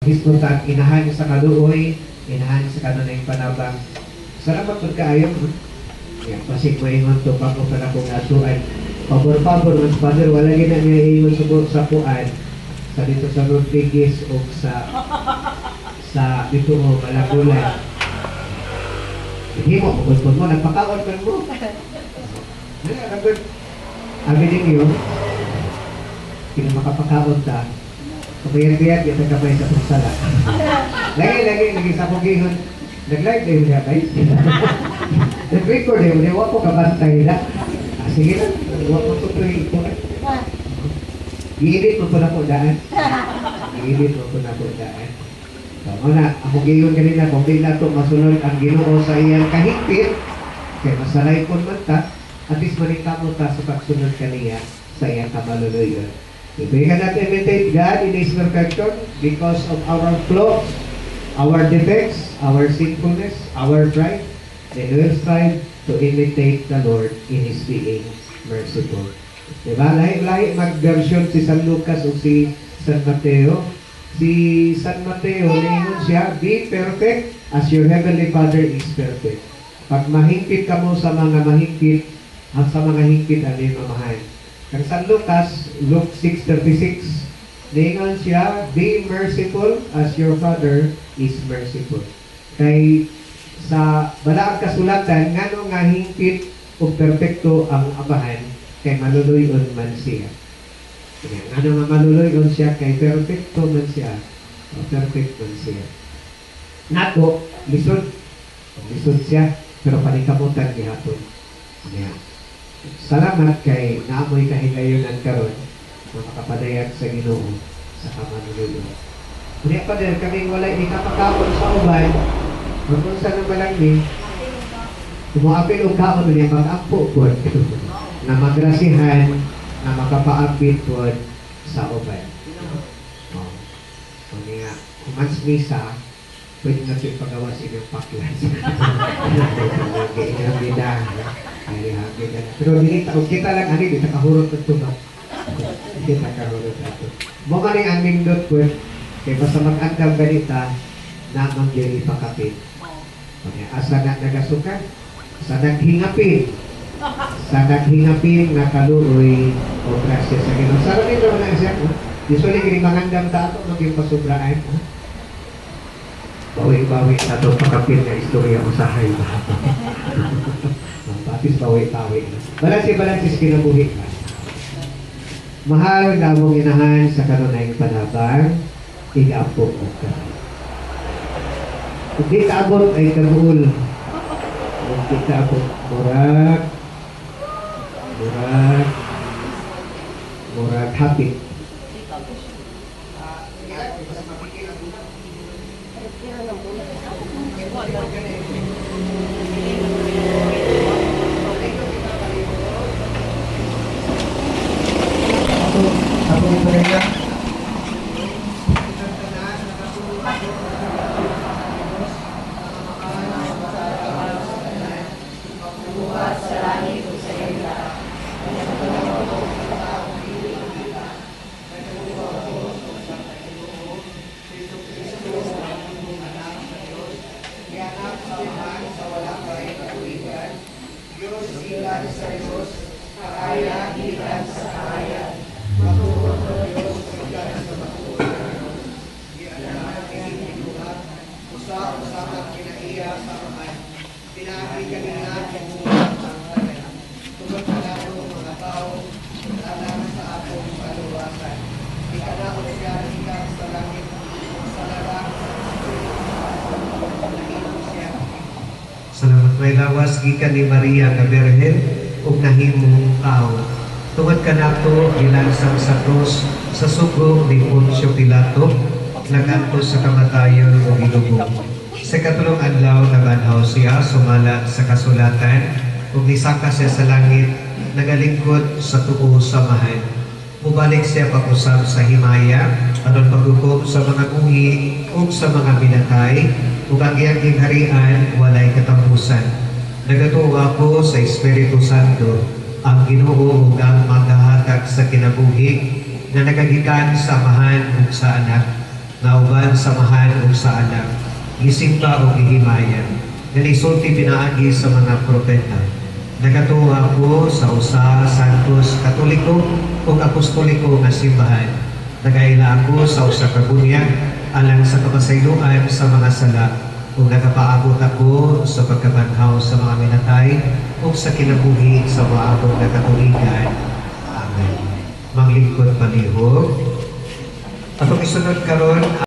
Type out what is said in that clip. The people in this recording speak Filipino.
Disputan, inahan sa kaluoy, inahan sa kanunay panabang. Salamat pagkaayon. Yan, pasig mo ingon to, pako pa na kong atuan. Pabor-pabor, mas father, wala gina niya ingon sa puan. Sa dito sa Rodriguez o sa dito o Malagulan. Hindi mo, pagpapod mo, nagpakaon ka mo. Abi ninyo, kung makapakaon ta, kapayat-payat, kita kamay sa pagsala. Lagi sa pagihon. Nag-live na yun niya, guys. Nag-record na yun, wako kabantay na. Sige lang, wako ito ito. I-edit mo po na po daan. I-edit mo po na po daan. So, una, ako gayon kanina, kung di na ito masunod ang Ginoo sa iyang kahigpit, kaya masanay po man ta, at least manita mo ta sa pagsunod kaniya sa iyang kamaluluyon. If we cannot imitate God in His perfection because of our flaws, our defects, our sinfulness, our pride, then we will strive to imitate the Lord in His being merciful. Diba? Lahi-lahi mag-version si San Lucas o si San Mateo. Si San Mateo, naingon siya, be perfect as your heavenly Father is perfect. Pag mahingpit ka mo sa mga mahingpit, at sa mga hingpit ang iyong mamahan. Kang San Lucas, Luke 6:36, naingon siya, be merciful as your Father is merciful. Kay sa balaang kasulatan, ngano nga hingpit o perfecto ang amahan, kay maluluyon man siya. Ngano nga maluluyon siya, kay perfecto man siya, o perfect man siya. Nato, lisod siya, pero panikamutan gihapon. Salamat kay naamoy kahigayunan karon na makapadayag sa Ginoo sa kamanuluyon. Kaya pa din kami walay ikapakawon sa uban, kung sa nang malangmi, kumuapil o kaon niya mag-ampo po na magrasihan na makapaapit po sa uban. Kaya kumans misa, pwede na siya pagawa sa inyong paklas. Pero kita lang ani, kita kahurot ito ba? Kita kahurot ito. Mga ni aming dot po, kaya basta mag-andam ganita, namang diri pakapit. Asa na nagasukan, sa naghingapin, nakaluoy o grasya sa Ginoo. Sarap nito na siya, usually kini mangandam ta ato maging pasubraan. Bawi-bawi na ito pakapit na istorya usahay ba? Patis bawi-bawi. Balansi kinabuhi ka. Mahal na mong inahan sa kanunayang panabang, igapo mo ka. Kung di kaabot ay kabuol. Kung di kaabot, murag hapit. Salamat may lawas gikan ni Maria nga Birhen ug nahimong tao. Tungod kanato gilansang sa krus sa sugo ni Poncio Pilato nagadto sa kamatayon ug ilubong. Sa katulong adlaw nabanhaw siya sumala sa kasulatan ug nisaka siya sa langit nagalingkod sa tuo sa mahan. Mubalik siya pag-usab sa himaya aron paghukom sa mga buhi ug sa mga binatay ug ang iyang gingharian walay katapusan. Nagatuo ako sa Espiritu Santo, ang Ginoo ug ang maghahatag sa kinabuhi na nagagikan sa amahan ug sa anak. nga uban samahan ug sa anak, gisimba ug gihimayan, nga nisulti pinaagi sa mga propeta. Nagatuo ako sa usa santos katoliko ug apostoliko nga simbahan. Nagaila ako sa usa ka bunyag alang sa kapasayloan sa mga sala ug nagapaabot ako sa pagkabanhaw sa mga minatay ug sa kinabuhi sa maabot nga katuigan. Amen. Manglingkod palihog. Atong isunod karon